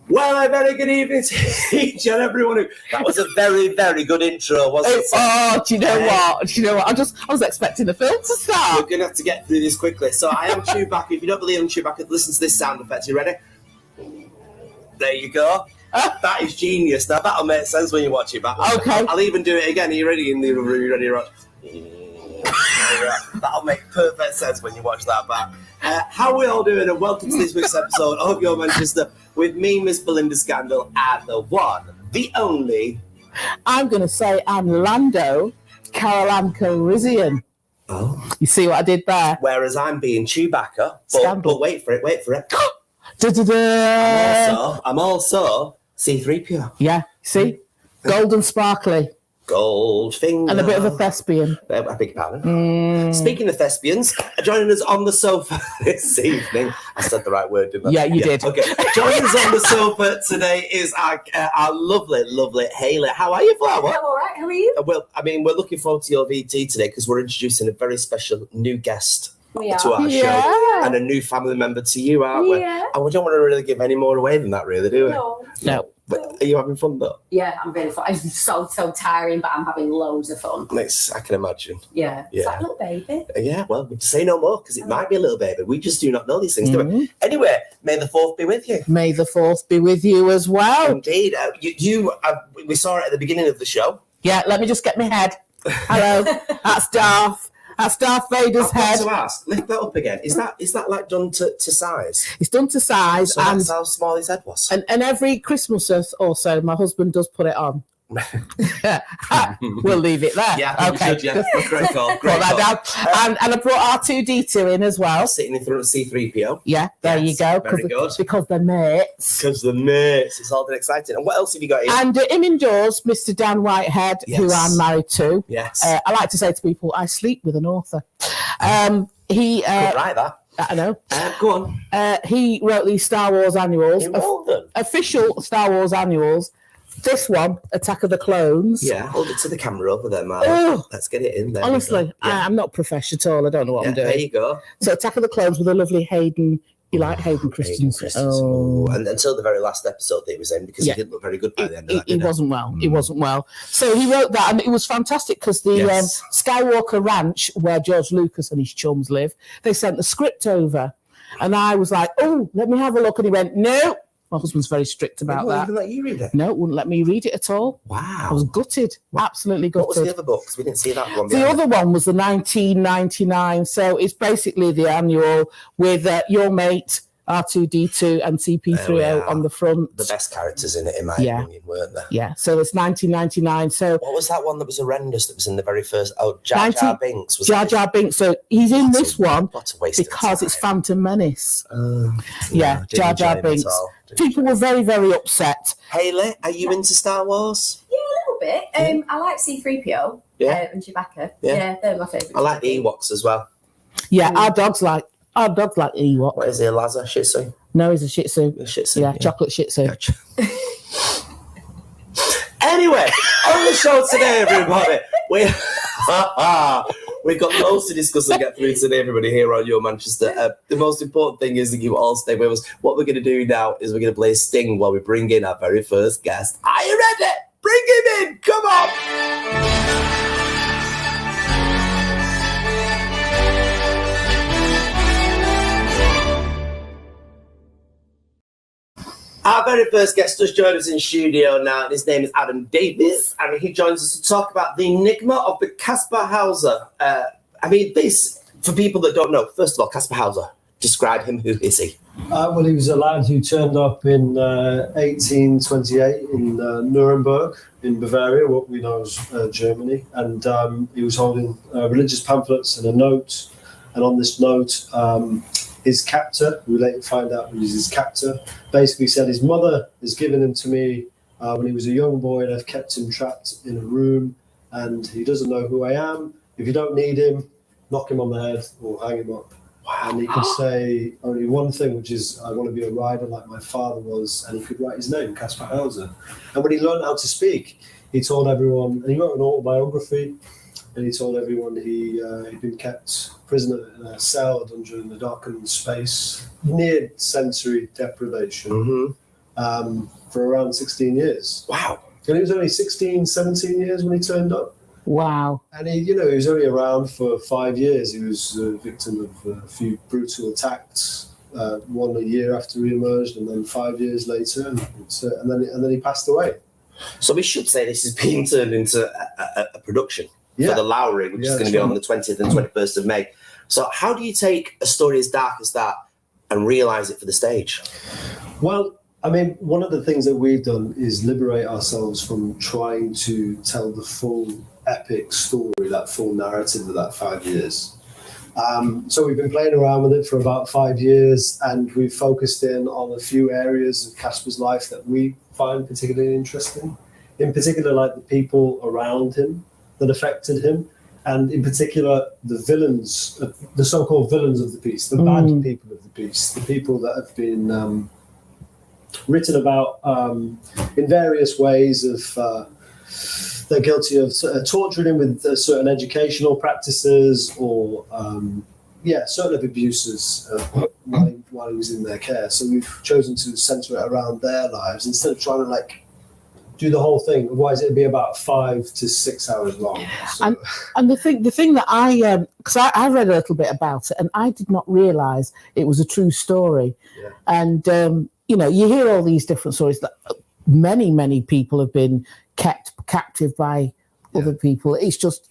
Well, a very good evening to each and everyone. That was a very, very good intro, wasn't it? Oh, do you know what? I was expecting the film to start. We're going to have to get through this quickly. So I am Chewbacca. If you don't believe I'm Chewbacca, listen to this sound effect. You ready? There you go. That is genius. Now, that'll make sense when you watch it back. Okay. I'll even do it again. Are you ready? In the room, you ready, Rod? That'll make perfect sense when you watch that back. How are we all doing? And welcome to this week's episode of Your Manchester with me, Miss Belinda Scandal, and the one, the only. I'm going to say I'm Lando Carol Ann. Oh. You see what I did there? Whereas I'm being Chewbacca. But wait for it. I'm also C-3PO. Yeah, see? Golden sparkly. Goldfinger. And a bit of a thespian. I beg your pardon. Speaking of thespians, joining us on the sofa this evening. I said the right word, didn't I? Yeah, you did. Okay. Joining us on the sofa today is our lovely, lovely Hayley. How are you, Flower? I'm all right. How are you? Well, I mean, we're looking forward to your VT today because we're introducing a very special new guest to our show and a new family member to you, aren't we? Yeah. And we don't want to really give any more away than that, really, do we? No. But are you having fun, though? Yeah, I'm really fun. It's so tiring, but I'm having loads of fun. I can imagine. Yeah. It's like a little baby. Yeah, well, say no more, because it might be a little baby. We just do not know these things, do we? Anyway, may the 4th be with you. May the 4th be with you as well. Indeed. We saw it at the beginning of the show. Yeah, let me just get my head. Hello, that's Darth. That's Darth Vader's head. I've got to ask, lift that up again. Is that like done to size? It's done to size. So that's how small his head was? And every Christmas or so, my husband does put it on. We'll leave it there. Yeah, okay. Great call. Put that down. And I brought R2-D2 in as well. Sitting in front of C-3PO. Yeah, there you go. Very good. Because they're mates. Because they're mates. It's all been exciting. And what else have you got here? And him indoors, Mr. Dan Whitehead, who I'm married to. Yes. I like to say to people, I sleep with an author. He could write that. I know. Go on. He wrote these Star Wars annuals. He wrote them? Official Star Wars annuals. This one, Attack of the Clones. Yeah, hold it to the camera over there, Mark. Let's get it in there. Honestly, I'm not professional at all. I don't know what I'm doing. There you go. So Attack of the Clones with a lovely Hayden. You like Hayden Christensen? Oh. And until the very last episode that he was in, because he didn't look very good by the end of that. He wasn't well. He wasn't well. So he wrote that, and it was fantastic because the Skywalker Ranch, where George Lucas and his chums live, they sent the script over. And I was like, oh, let me have a look. And he went, no. My husband's very strict about that. Wouldn't let you read it? No, wouldn't let me read it at all. Wow. I was gutted. Absolutely gutted. What was the other book? Because we didn't see that one. The other one was the 1999. So it's basically the annual with your mate, R2-D2 and CP3O on the front. The best characters in it, in my opinion, weren't there? Yeah, so it's 1999. So what was that one that was horrendous that was in the very first? Oh, Jar Jar Binks. Jar Jar Binks. So he's in this one because it's Phantom Menace. Jar Jar Binks. People were very, very upset. Hayley, are you into Star Wars? Yeah, a little bit. I like C-3PO and Chewbacca. Yeah, they're my favourite. I like the Ewoks as well. Yeah, our dogs like Ewok. What is he, a Lhasa Shih Tzu? No, he's a Shih Tzu. A Shih Tzu. Yeah, chocolate Shih Tzu. Anyway, on the show today, everybody, we've got loads to discuss and get through today, everybody, here on Your Manchester. The most important thing is that you all stay with us. What we're going to do now is we're going to play Sting while we bring in our very first guest. Are you ready? Bring him in. Come on. Our very first guest just joined us in studio now, and his name is Adam Davies, and he joins us to talk about the enigma of the Casper Hauser. This, for people that don't know, first of all, Casper Hauser, describe him. Who is he? Well, he was a lad who turned up in 1828 in Nuremberg, in Bavaria, what we know as Germany, and he was holding religious pamphlets and a note, and on this note, his captor, we later find out who is his captor, basically said his mother has given him to me when he was a young boy, and I've kept him trapped in a room, and he doesn't know who I am. If you don't need him, knock him on the head or hang him up. Wow. And he can say only one thing, which is, I want to be a rider like my father was, and he could write his name, Kasper Hauser. And when he learned how to speak, he told everyone, and he wrote an autobiography, and he told everyone he'd been kept prisoner in a cell, a dungeon in a darkened space, near sensory deprivation. for around 16 years. Wow. And he was only 16, 17 years when he turned up. Wow. And he was only around for 5 years. He was a victim of a few brutal attacks. One a year after he emerged, and then 5 years later, and then he passed away. So we should say this is being turned into a production for the Lowry, which is going to be on the 20th and 21st of May. So how do you take a story as dark as that and realise it for the stage? Well, I mean, one of the things that we've done is liberate ourselves from trying to tell the full epic story, that full narrative of that 5 years. So we've been playing around with it for about 5 years, and we've focused in on a few areas of Casper's life that we find particularly interesting. In particular, like the people around him that affected him, and in particular, the villains, the so-called villains of the piece, the bad people of the piece, the people that have been written about in various ways of they're guilty of torturing him with certain educational practices or certain abuses while he was in their care. So we've chosen to centre it around their lives instead of trying to do the whole thing. Otherwise it'd be about 5 to 6 hours long. So. And the thing that because I read a little bit about it, and I did not realise it was a true story. Yeah. And you hear all these different stories that many people have been kept captive by other people. It's just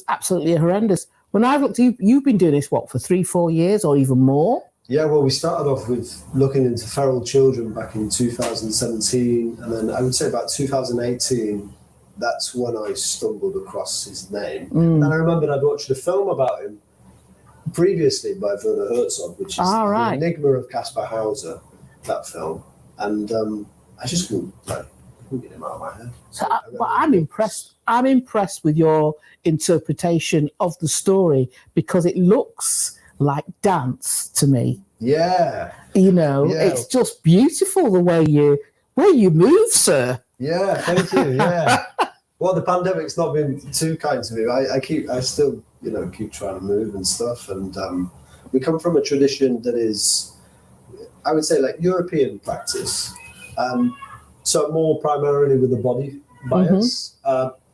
absolutely horrendous. When I've looked, you've been doing this for 3-4 years or even more? Yeah, well, we started off with looking into feral children back in 2017, and then I would say about 2018, that's when I stumbled across his name. And I remembered I'd watched a film about him previously by Werner Herzog, which is The Enigma of Kasper Hauser, that film. And I just couldn't get him out of my head. So I'm impressed. I'm impressed with your interpretation of the story because it looks like dance to me. Yeah. It's just beautiful the way you move, sir. Yeah, thank you. Yeah. Well, the pandemic's not been too kind to me. I still keep trying to move and stuff, and we come from a tradition that is, I would say, like European practice. So more primarily with the body bias,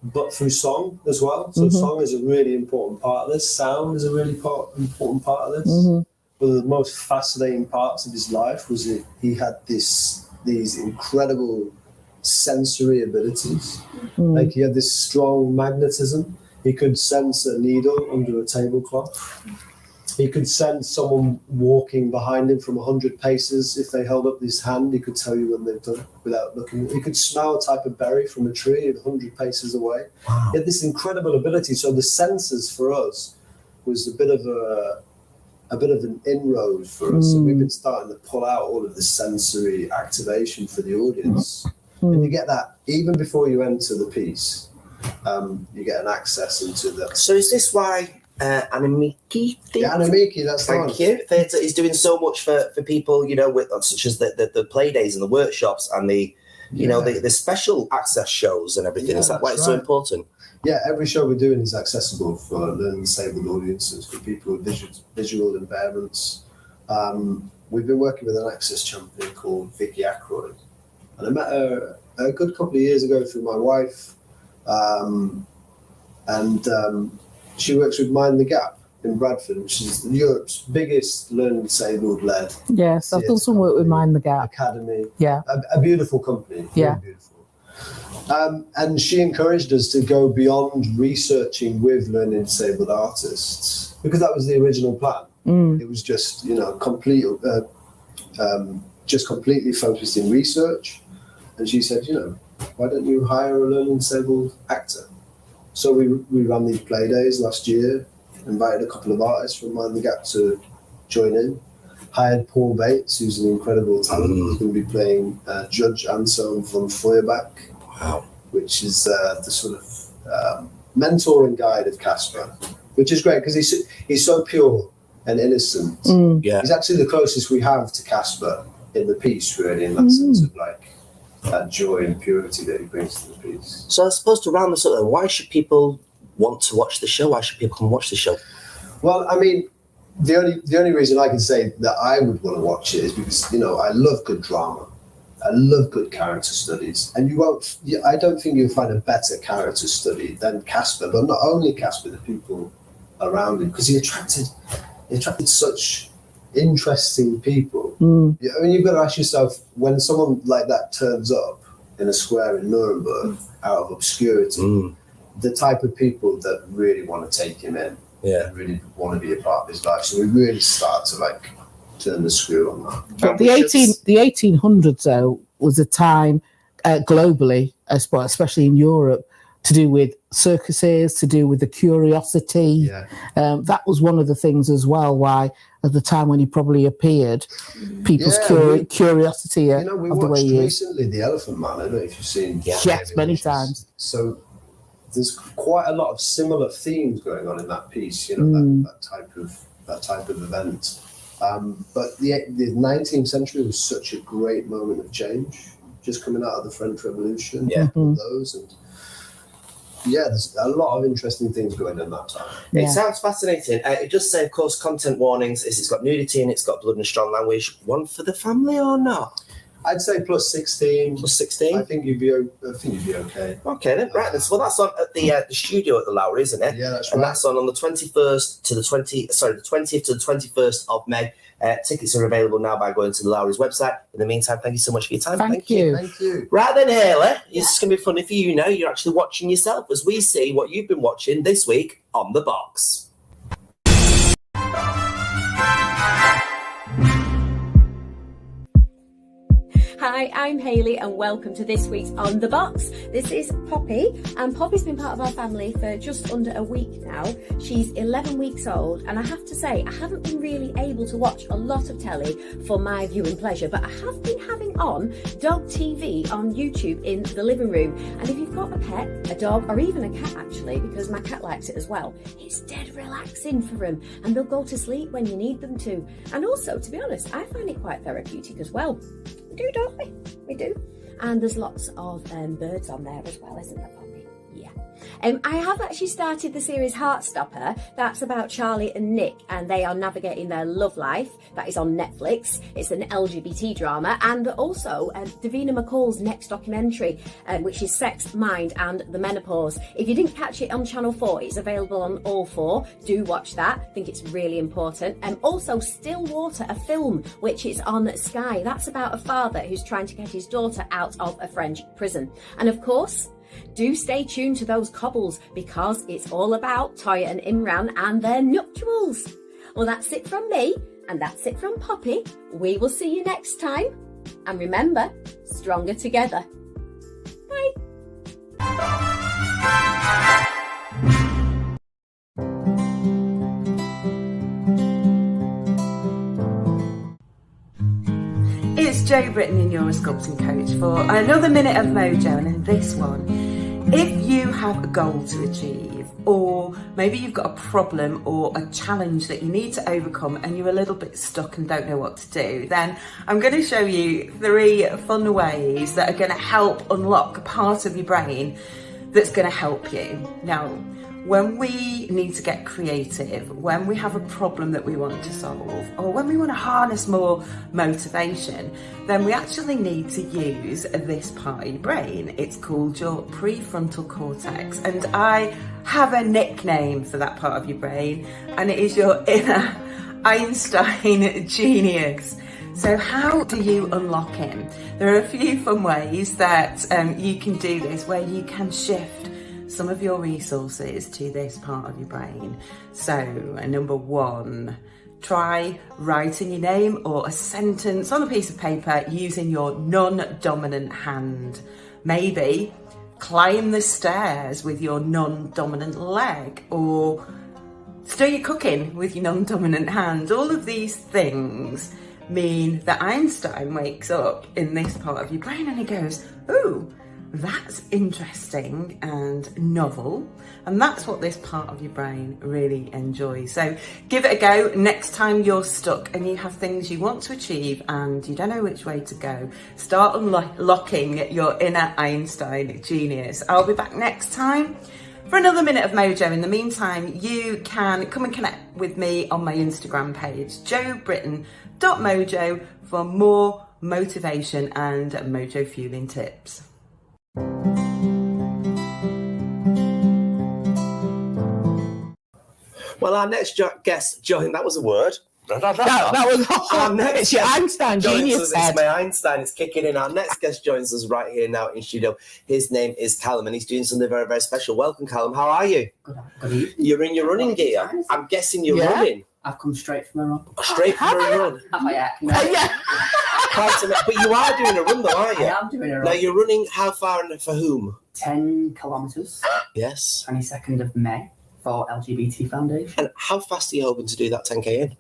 but through song as well. So song is a really important part of this. Sound is a really important part of this. One of the most fascinating parts of his life was that he had these incredible sensory abilities. Like he had this strong magnetism. He could sense a needle under a tablecloth. He could sense someone walking behind him from 100 paces. If they held up his hand, he could tell you when they've done it without looking. He could smell a type of berry from a tree 100 paces away. Wow. He had this incredible ability. So the senses for us was a bit of an inroad for us. So we've been starting to pull out all of the sensory activation for the audience. And you get that even before you enter the piece. You get an access into the... So is this why... Animiki Theatre. Yeah, Animiki, that's the one. Thank you. Theatre is doing so much for people, with such as the play days and the workshops and the special access shows and everything. Is that why it's so important? Yeah, every show we're doing is accessible for learning disabled audiences, for people with visual impairments. We've been working with an access champion called Vicky Ackroyd, and I met her a good couple of years ago through my wife, she works with Mind the Gap in Bradford, which is Europe's biggest learning disabled led. Yes, I've done some work with Mind the Gap Academy. Yeah, a beautiful company. Yeah, very beautiful. And she encouraged us to go beyond researching with learning disabled artists because that was the original plan. It was just completely focused in research. And she said, why don't you hire a learning disabled actor? So we ran these play days last year, invited a couple of artists from Mind the Gap to join in, hired Paul Bates, who's an incredible talent, who's going to be playing Judge Anselm von Feuerbach, which is the sort of mentor and guide of Casper, which is great because he's so pure and innocent. Yeah. He's actually the closest we have to Casper in the piece, really, in that sense of that joy and purity that he brings to the piece. So I suppose to round this up, why should people want to watch the show? Why should people come watch the show? Well, I mean, the only reason I can say that I would want to watch it is because, I love good drama. I love good character studies, and I don't think you'll find a better character study than Casper, but not only Casper, the people around him, because he attracted such interesting people. I mean, you've got to ask yourself, when someone like that turns up in a square in Nuremberg out of obscurity, the type of people that really want to take him in, and really want to be a part of his life. So we really start to like turn the screw on that. But the 1800s though was a time globally, especially in Europe, to do with circuses, to do with the curiosity. That was one of the things as well why at the time when he probably appeared, people's curiosity we of the way watched he is. recently The Elephant Man. I don't know if you've seen. Yes, many times. So there's quite a lot of similar themes going on in that piece. That type of event. But the 19th century was such a great moment of change, just coming out of the French Revolution. Those and. Yeah, there's a lot of interesting things going on that time. It sounds fascinating. It does say, of course, content warnings. It's got nudity and it's got blood and strong language. One for the family or not? I'd say plus 16. Plus 16? I think you'd be okay. Okay, then. Right. Well, that's on at the studio at the Lowry, isn't it? Yeah, that's right. And that's on the 21st to the 20th to the 21st of May. Tickets are available now by going to the Lowry's website. In the meantime, thank you so much for your time. Thank you. Thank you. Right then, Hayley, it's going to be funny for you now. You're actually watching yourself as we see what you've been watching this week on The Box. Hi, I'm Hayley and welcome to this week's On The Box. This is Poppy, and Poppy's been part of our family for just under a week now. She's 11 weeks old, and I have to say, I haven't been really able to watch a lot of telly for my viewing pleasure, but I have been having on dog TV on YouTube in the living room. And if you've got a pet, a dog, or even a cat actually, because my cat likes it as well, it's dead relaxing for them, and they'll go to sleep when you need them to. And also, to be honest, I find it quite therapeutic as well. We do, don't we? We do. And there's lots of birds on there as well, isn't there, Poppy? Yeah. I have actually started the series Heartstopper. That's about Charlie and Nick, and they are navigating their love life. That is on Netflix. It's an LGBT drama, and also Davina McCall's next documentary, which is Sex, Mind and the Menopause. If you didn't catch it on Channel 4, it's available on all 4. Do watch that. I think it's really important. Also Stillwater, a film, which is on Sky. That's about a father who's trying to get his daughter out of a French prison. And of course, do stay tuned to those cobbles, because it's all about Toya and Imran and their nuptials. Well, that's it from me, and that's it from Poppy. We will see you next time. And remember, stronger together. Bye. It's Jo Britton in your sculpting coach for another minute of mojo, and in this one, if you have a goal to achieve, or maybe you've got a problem or a challenge that you need to overcome and you're a little bit stuck and don't know what to do, then I'm going to show you 3 fun ways that are going to help unlock a part of your brain that's going to help you. Now, when we need to get creative, when we have a problem that we want to solve, or when we want to harness more motivation, then we actually need to use this part of your brain. It's called your prefrontal cortex, and I have a nickname for that part of your brain, and it is your inner Einstein genius. So how do you unlock him? There are a few fun ways that you can do this, where you can shift some of your resources to this part of your brain. So number 1, try writing your name or a sentence on a piece of paper using your non-dominant hand. Maybe climb the stairs with your non-dominant leg, or stir your cooking with your non-dominant hand. All of these things mean that Einstein wakes up in this part of your brain and he goes, ooh, that's interesting and novel, and that's what this part of your brain really enjoys. So give it a go next time you're stuck and you have things you want to achieve and you don't know which way to go. Start unlocking your inner Einstein genius. I'll be back next time for another minute of mojo. In the meantime, you can come and connect with me on my Instagram page, jobritton.mojo, for more motivation and mojo fueling tips. Well, our next guest joined. That was a word. That was Our next it's your Einstein genius head. It's my Einstein. It's kicking in. Our next guest joins us right here now in studio. His name is Callum, and he's doing something very, very special. Welcome, Callum. How are you? Good evening. You're in your running gear. I'm guessing you're running. I've come straight from a run. Straight from a run. Have I? Yeah. But you are doing a run, though, aren't you? I am doing a run. Now, you're running how far and for whom? 10 kilometres. Yes. 22nd of May for LGBT Foundation. And how fast are you hoping to do that 10K in?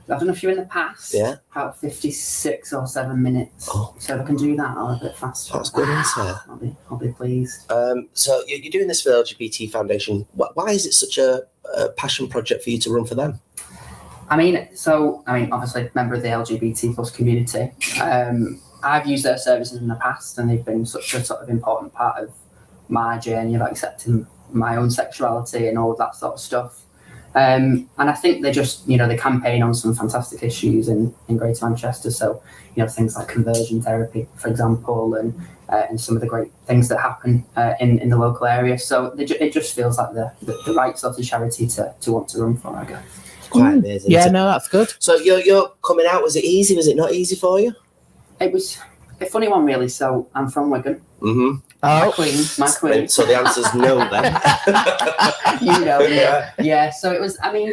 I've done a few in the past. Yeah. About 56 or 7 minutes. Oh. So if I can do that, I'll be a bit faster. That's good, isn't it? I'll be pleased. So you're doing this for the LGBT Foundation. Why is it such a passion project for you to run for them? I mean, obviously, member of the LGBT plus community. I've used their services in the past, and they've been such a sort of important part of my journey of accepting my own sexuality and all of that sort of stuff. And I think they just, they campaign on some fantastic issues in Greater Manchester. So, things like conversion therapy, for example, and some of the great things that happen in the local area. So it just feels like the right sort of charity to want to run for, I guess. Quite amazing. Yeah, no, that's good. So you're coming out. Was it easy? Was it not easy for you? It was a funny one, really. So I'm from Wigan. Mm-hmm. My queen. So the answer's no then. Yeah. So it was. I mean,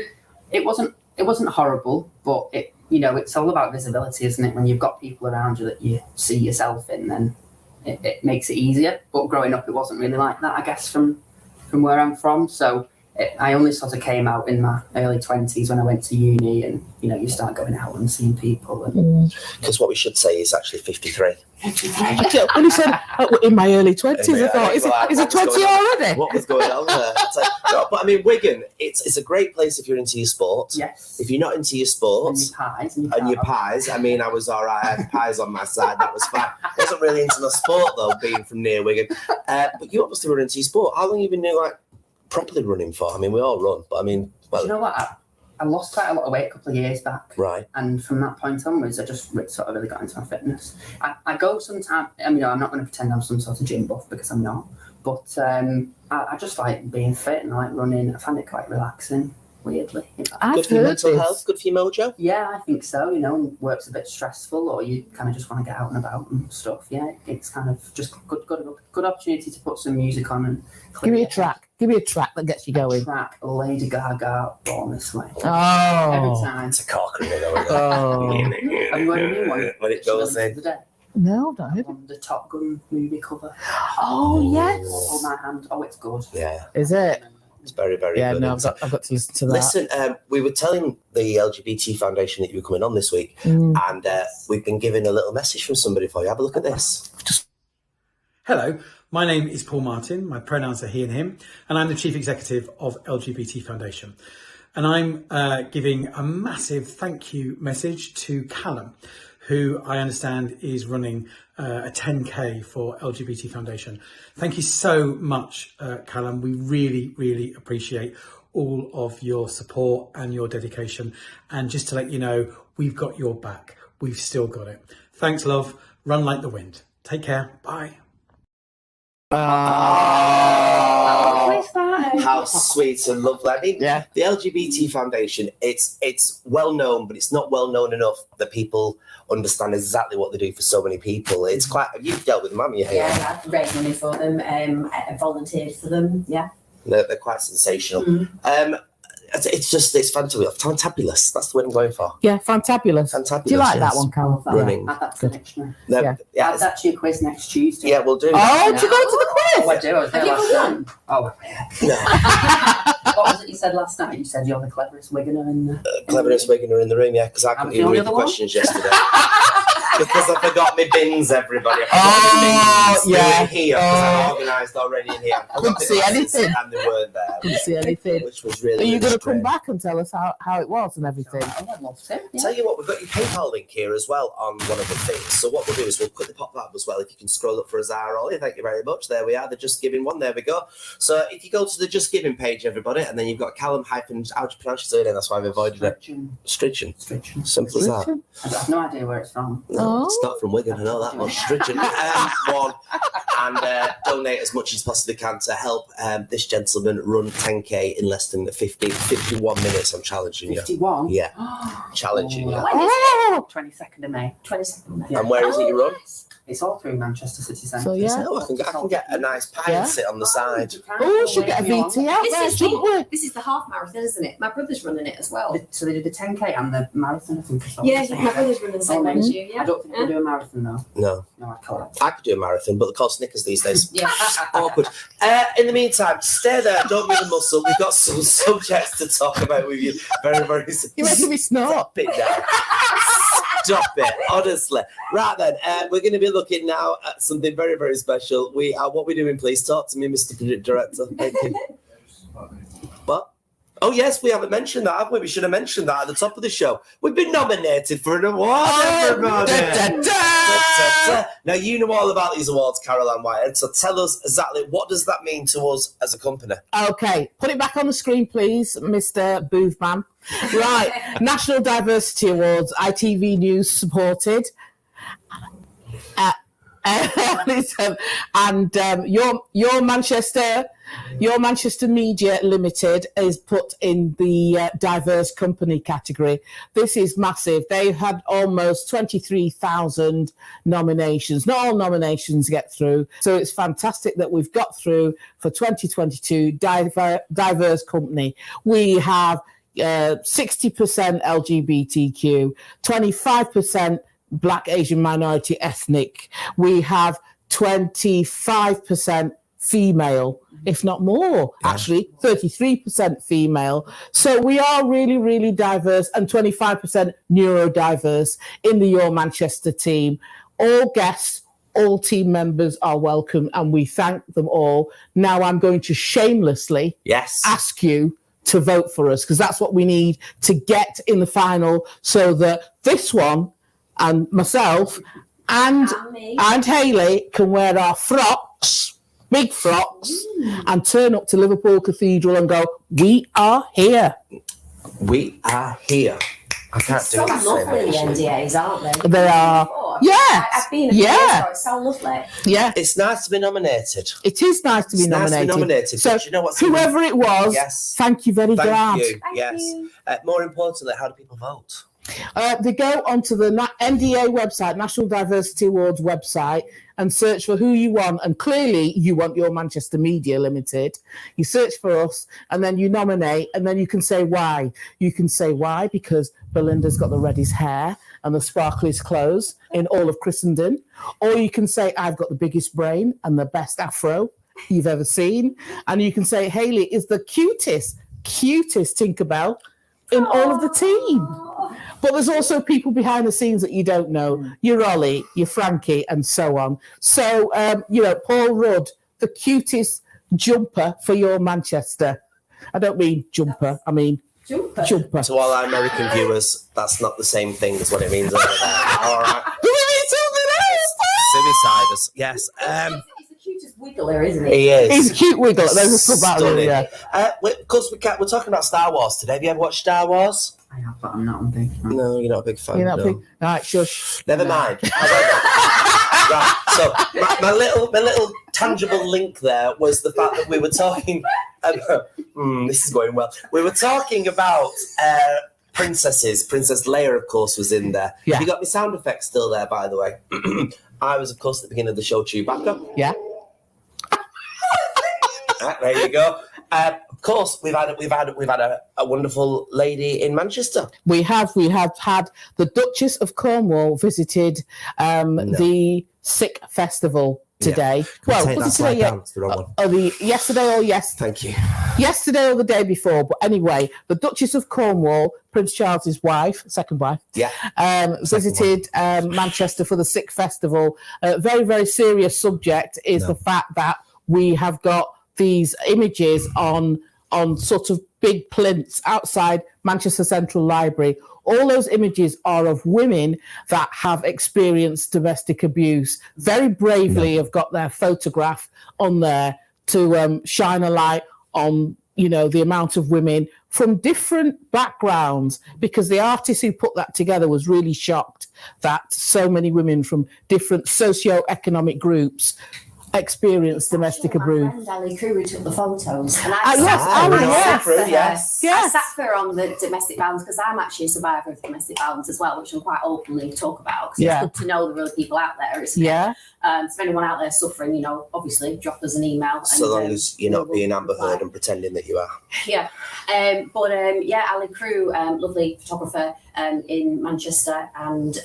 it wasn't horrible, but it's all about visibility, isn't it? When you've got people around you that you see yourself in, then it makes it easier. But growing up, it wasn't really like that, I guess, from where I'm from. So I only sort of came out in my early 20s when I went to uni, and you start going out and seeing people. Because what we should say is actually 53. When he said in my early 20s, I thought, is it 20 already? What was going on there? No, but I mean, Wigan, it's a great place if you're into your sports. Yes. If you're not into your sports and your pies, I mean, I was all right. I had pies on my side. That was fine. I wasn't really into my sport though, being from near Wigan. But you obviously were into your sport. How long have you been properly running for? I mean, we all run, but I mean, well, do you know what? I lost quite a lot of weight a couple of years back. Right. And from that point onwards, I just sort of really got into my fitness. I go sometimes, I'm not going to pretend I'm some sort of gym buff because I'm not, but I just like being fit and I like running. I find it quite relaxing, weirdly. Good for your mental health, good for your mojo? Yeah, I think so. Work's a bit stressful, or you kind of just want to get out and about and stuff. Yeah, it's kind of just good opportunity to put some music on and give me a track. Give me a track that gets you going. Lady Gaga, honestly. Oh. Every time. It's a corker, though. Oh. Have you heard a new one? When it goes in. No, no. On the Top Gun movie cover. Oh, yes. Hold my hand. Oh, it's good. Yeah. Is it? It's very, very good. Yeah, no, I've got to listen to that. Listen, we were telling the LGBT Foundation that you were coming on this week, and we've been given a little message from somebody for you. Have a look at this. Hello, my name is Paul Martin. My pronouns are he and him, and I'm the Chief Executive of LGBT Foundation. And I'm giving a massive thank you message to Callum, who I understand is running a 10K for LGBT Foundation. Thank you so much, Callum. We really, really appreciate all of your support and your dedication. And just to let you know, we've got your back. We've still got it. Thanks, love. Run like the wind. Take care. Bye. How sweet and lovely. I mean, the LGBT Foundation, it's well known, but it's not well known enough that people understand exactly what they do for so many people. It's quite, you've dealt with them, haven't you? Yeah, I've raised money for them, volunteered for them, yeah. They're quite sensational. It's fantabulous. That's the word I'm going for. Yeah, fantabulous. Fantabulous. Do you like that one, Callum? Running. Add that to the dictionary. Yeah, Add that to your quiz next Tuesday. Yeah, we'll do. Oh, do you go to the quiz? Oh, I do. I was there last night. Oh, No. what was it you said last night? You said you're the cleverest Wiganer in the... Cleverest Wiganer in the room, yeah, because I couldn't even read the questions yesterday. Because I forgot my bins, everybody. I forgot my bins. They were here because I organised already in here. I couldn't see anything. And they weren't there. Couldn't see anything. Which was really Are you going to come strange. back and tell us how it was and everything? I'd love to. Yeah. Tell you what, we've got your PayPal link here as well on one of the things. So what we'll do is we'll quickly pop that up as well. If you can scroll up for a Zara Ollie, thank you very much. There we are, the Just Giving one. There we go. So if you go to the Just Giving page, everybody, and then you've got Callum hyphen, how do you pronounce your surname? That's why I've avoided it. Stridgeon. Simple as that. I have no idea where it's from. No, Oh. It's not from Wigan, I know that much. Stridgeon won, and donate as much as possibly can to help this gentleman run 10k in less than 51 minutes. I'm challenging you. 51? Yeah, challenging you. Oh, 22nd of May. 22nd of May. Yeah. And where is it you run? It's all through Manchester City Centre. So, yeah. Oh, I can get a nice pie and sit on the side. Oh, we should get a VT out there, shouldn't we? This is the half marathon, isn't it? My brother's running it as well. So they did the 10k and the marathon, I think. Yeah, my brother's running the same as you. Yeah. I don't think they do a marathon though. No. No, I can't. I could do a marathon, but they're called Snickers these days. Yeah. Awkward. In the meantime, stay there, don't be the muscle. We've got some subjects to talk about with you. Very, very You reckon we snort? Stop it now. Stop it, honestly. Right then, we're going to be looking now at something very, very special. What we're doing, please talk to me, Mr. Director. Thank you. What? Oh, yes, we haven't mentioned that, have we? We should have mentioned that at the top of the show. We've been nominated for an award, everybody. Now, you know all about these awards, Carol Ann Whitehead, so tell us exactly what does that mean to us as a company? Okay, put it back on the screen, please, Mr. Boothman. Right, National Diversity Awards, ITV News supported. And your Manchester Media Limited is put in the diverse company category. This is massive. They've had almost 23,000 nominations. Not all nominations get through, so it's fantastic that we've got through for 2022 diverse company. We have 60% LGBTQ, 25% Black, Asian, minority, ethnic. We have 25% female, if not more, actually, 33% female. So we are really, really diverse, and 25% neurodiverse in the Your Manchester team. All guests, all team members are welcome, and we thank them all. Now I'm going to shamelessly ask you to vote for us, because that's what we need to get in the final, so that this one and myself and Hayley can wear our frocks, big frocks, and turn up to Liverpool Cathedral and go, we are here. We are here. I can't do that. So lovely, the NDAs, aren't they? They are. Yeah. I've been a few years ago. It's so lovely. Yeah. It's nice to be nominated. It is nice to be nominated. So, you know what? Whoever it was, thank you very glad. Thank you. More importantly, how do people vote? They go onto the NDA website, National Diversity Awards website, and search for who you want. And clearly, you want Your Manchester Media Limited. You search for us, and then you nominate, and then you can say why. You can say why because Belinda's got the reddest hair and the sparkliest clothes in all of Christendom. Or you can say, I've got the biggest brain and the best afro you've ever seen. And you can say, Hayley is the cutest Tinkerbell in all of the team. But there's also people behind the scenes that you don't know. You're Ollie, you're Frankie, and so on. So, Paul Rudd, the cutest jumper for Your Manchester. I don't mean jumper, I mean jumper. To all our American viewers, that's not the same thing as what it means over there. All right. Do we mean something else? Suiciders, yes. He's the cutest wiggler, isn't he? He is. He's a cute wiggler. There's a sub out there. Because we're talking about Star Wars today. Have you ever watched Star Wars? I have, but I'm not a big fan. No, you're not a big fan. You're not no. big. All right, shush. Never mind. Right. So my little tangible link there was the fact that we were talking. This is going well. We were talking about princesses. Princess Leia, of course, was in there. Yeah. Have you got my sound effects still there, by the way? I was, of course, at the beginning of the show, Chewbacca. Yeah. Right, there you go. Of course, we've had a wonderful lady in Manchester. We have had the Duchess of Cornwall visited the Sick Festival today. Yeah. Well, was it today? Yeah. It's the wrong one. Yesterday or Thank you. Yesterday or the day before. But anyway, the Duchess of Cornwall, Prince Charles's wife, second wife, visited Manchester for the Sick Festival. Very, very serious subject is the fact that we have got these images on sort of big plinths outside Manchester Central Library. All those images are of women that have experienced domestic abuse. Very bravely have got their photograph on there to shine a light on, the amount of women from different backgrounds, because the artist who put that together was really shocked that so many women from different socio-economic groups experienced domestic abuse. My friend Ali Crew took the photos, and Yes. I sat for her on the domestic violence because I'm actually a survivor of domestic violence as well, which I'm quite openly talk about because it's good to know there are people out there. Isn't it? So if anyone out there suffering, you know, obviously drop us an email. So long as you're not being Amber Heard and pretending that you are. Yeah. Ali Crew, lovely photographer in Manchester, and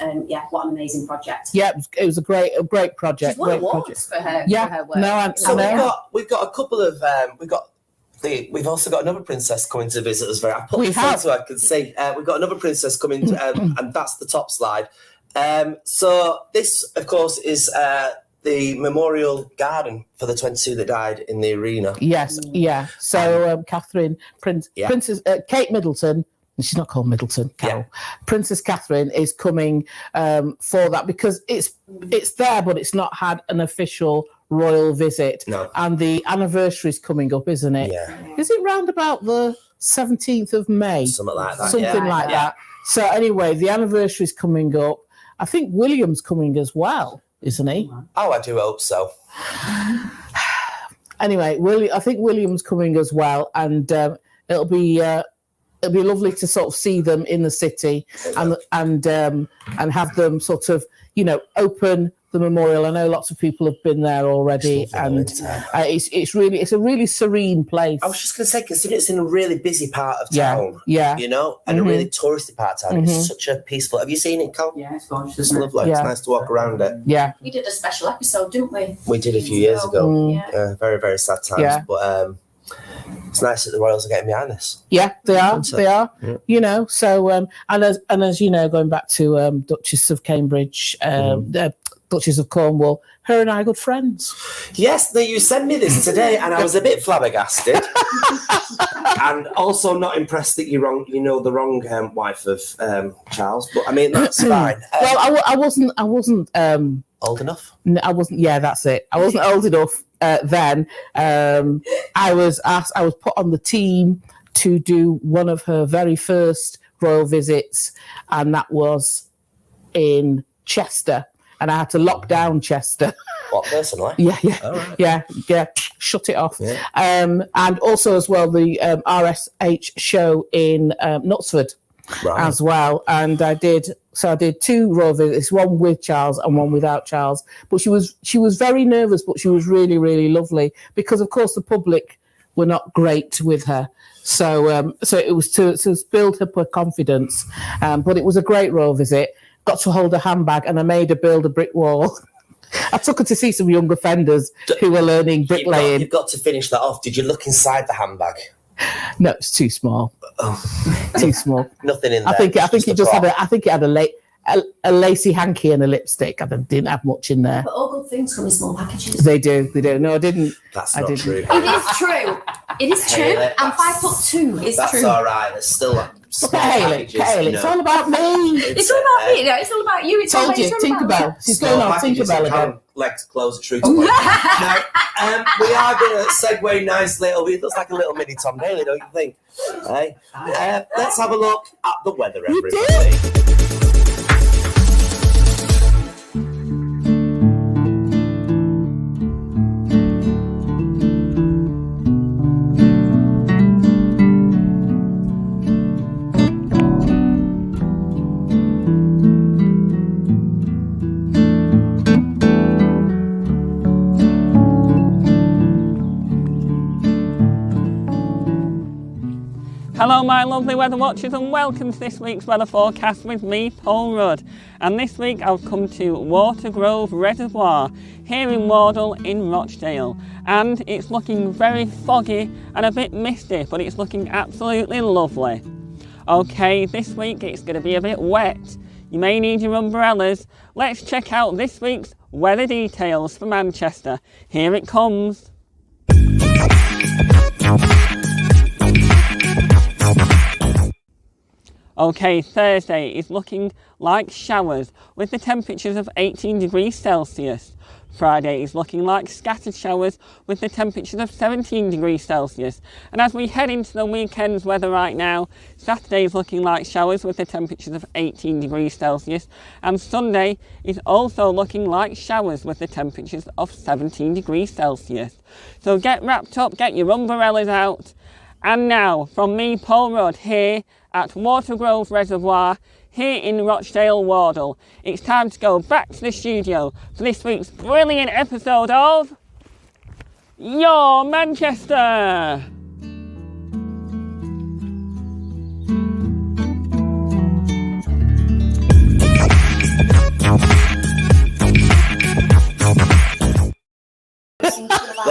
what an amazing project. Yeah, it was a great project. She's won awards for her. Yeah, for her work. We've got a couple of we've also got another princess coming to visit us. I put this on so I can see. We've got another princess coming, and that's the top slide. So this, of course, is the memorial garden for the 22 that died in the arena. Yes, yeah. So Princess Kate Middleton. She's not called Middleton, Carol. Yeah. Princess Catherine is coming for that because it's there, but it's not had an official royal visit. No. And the anniversary is coming up, isn't it? Yeah. Is it round about the 17th of May? Something like that. Something like that. So anyway, the anniversary is coming up. I think William's coming as well, isn't he? Oh, I do hope so. Anyway, I think William's coming as well, and it'll be lovely to sort of see them in the city and have them sort of, you know, open the memorial. I know lots of people have been there already, and it's a really serene place. I was just going to say, considering it's in a really busy part of town, you know, and a really touristy part of town, it's such a peaceful. Have you seen it, Cal? Yeah, it's gorgeous. It's lovely. It's nice to walk around it. Yeah, we did a special episode, didn't we? We did a few years ago. Yeah, very, very sad times, but. It's nice that the Royals are getting behind this. Yeah, they are. They are. Yeah. You know, so and as you know, going back to Duchess of Cambridge, Duchess of Cornwall, her and I are good friends. Yes, you sent me this today, and I was a bit flabbergasted, and also not impressed that you're wrong. You know, the wrong wife of Charles, but I mean that's fine. Well, I wasn't old enough. No, I wasn't. Yeah, that's it. I wasn't old enough. Then I was put on the team to do one of her very first royal visits, and that was in Chester, and I had to lock down Chester. What, personally? Yeah. Shut it off. Yeah. And also as well the RSH show in Knutsford. Right. As well, and I did two royal visits, one with Charles and one without Charles. But she was very nervous, but she was really, really lovely because, of course, the public were not great with her. So it was to build her confidence. But it was a great royal visit. Got to hold a handbag, and I made her build a brick wall. I took her to see some young offenders who were learning bricklaying. You've got to finish that off. Did you look inside the handbag? No, it's too small. Too small. Nothing in there. I think it had a lacy hanky and a lipstick. I didn't have much in there. But all good things come in small packages. They do. No, I didn't. That's not true. It is true. It is true. Hayley, and 5'2" is that's true. That's all right. There's still small packages. Hayley, it's all about me. It's all about me. No, it's all about you. It's all about you. Tinkerbell. She's going on Tinkerbell again. Legs close it through to Now, we are going to segue nicely. It looks like a little mini Tom Daley, don't you think? Hey, let's have a look at the weather, everybody. Hello my lovely weather watchers and welcome to this week's weather forecast with me, Paul Rudd. And this week I've come to Watergrove Reservoir here in Wardle in Rochdale. And it's looking very foggy and a bit misty, but it's looking absolutely lovely. Okay, this week it's going to be a bit wet. You may need your umbrellas. Let's check out this week's weather details for Manchester. Here it comes. Okay, Thursday is looking like showers with the temperatures of 18 degrees Celsius. Friday is looking like scattered showers with the temperatures of 17 degrees Celsius. And as we head into the weekend's weather right now, Saturday is looking like showers with the temperatures of 18 degrees Celsius. And Sunday is also looking like showers with the temperatures of 17 degrees Celsius. So get wrapped up, get your umbrellas out. And now, from me, Paul Rudd, here at Watergrove Reservoir, here in Rochdale, Wardle, it's time to go back to the studio for this week's brilliant episode of Your Manchester.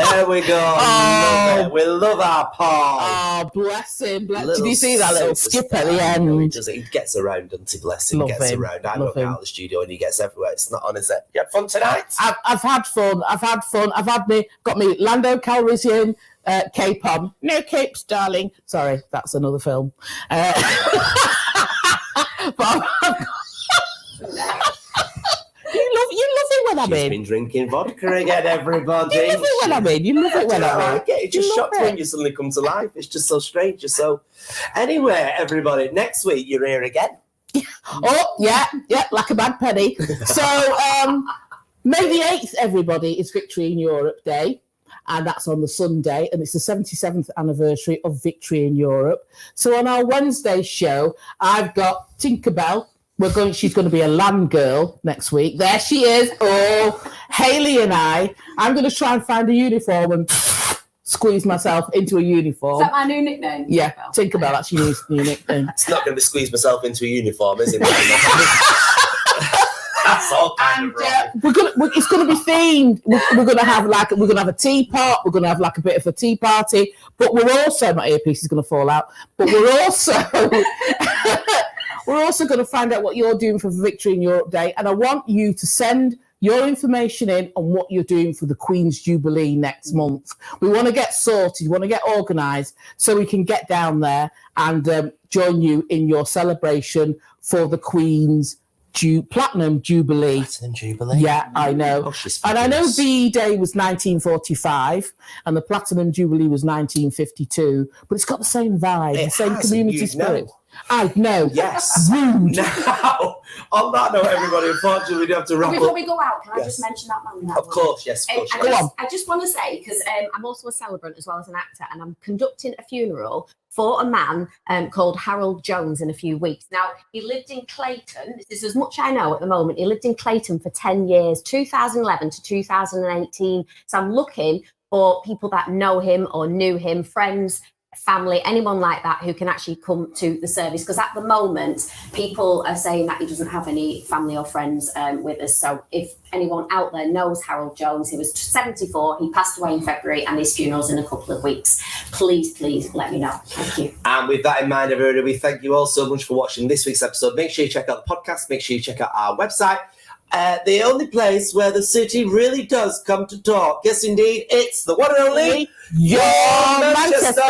There we go. Love it. We love our Paul. Oh, bless him. Did you see that little skip at the end? He gets around, doesn't he? Bless him. Love Gets him. around. I Love look him. out of the studio and he gets everywhere. It's not on, is it? You had fun tonight? I've had fun. Got me Lando Calrissian cape on. No capes, darling. Sorry, that's another film. But You love it when I'm She's in. been drinking vodka again, everybody. You love it when I'm in. You love it when I'm in. I get it. It's just You love shocked when you suddenly come to life. It's just so strange. You're so... Anyway, everybody, next week you're here again. Oh, yeah, like a bad penny. So, May the 8th, everybody, is Victory in Europe Day. And that's on the Sunday. And it's the 77th anniversary of Victory in Europe. So on our Wednesday show, I've got Tinkerbell. She's going to be a land girl next week. There she is. Oh, Hayley and I'm going to try and find a uniform and squeeze myself into a uniform. Is that my new nickname? Yeah, Tinkerbell. That's your new nickname. It's not going to be squeeze myself into a uniform, is it? That's all kind of wrong. It's going to be themed. We're going to have a teapot. We're going to have like a bit of a tea party. But we're also, my earpiece is going to fall out. But we're also going to find out what you're doing for Victory in Europe Day. And I want you to send your information in on what you're doing for the Queen's Jubilee next month. We want to get sorted. We want to get organised so we can get down there and join you in your celebration for the Queen's Platinum Jubilee. Platinum Jubilee? Yeah, I know. Oh, she's and I know fabulous. the day was 1945 and the Platinum Jubilee was 1952, but it's got the same vibe, the same community spirit. Know. I know. Yes. Rude. Now, on that note, everybody, unfortunately, we do have to wrap Before up. we go out, can I Yes. just mention that man? Of course, yes, of course. I just want to say, because I'm also a celebrant as well as an actor, and I'm conducting a funeral for a man called Harold Jones in a few weeks. Now, he lived in Clayton. This is as much I know at the moment. He lived in Clayton for 10 years, 2011 to 2018. So I'm looking for people that know him or knew him, friends, family, anyone like that who can actually come to the service, because at the moment people are saying that he doesn't have any family or friends with us. So if anyone out there knows Harold Jones, he was 74, he passed away in February, and his funeral's in a couple of weeks. Please let me know. Thank you. And with that in mind, everybody, we thank you all so much for watching this week's episode. Make sure you check out the podcast, make sure you check out our website. The only place where the city really does come to talk. Yes, indeed, it's the one and only Your Manchester.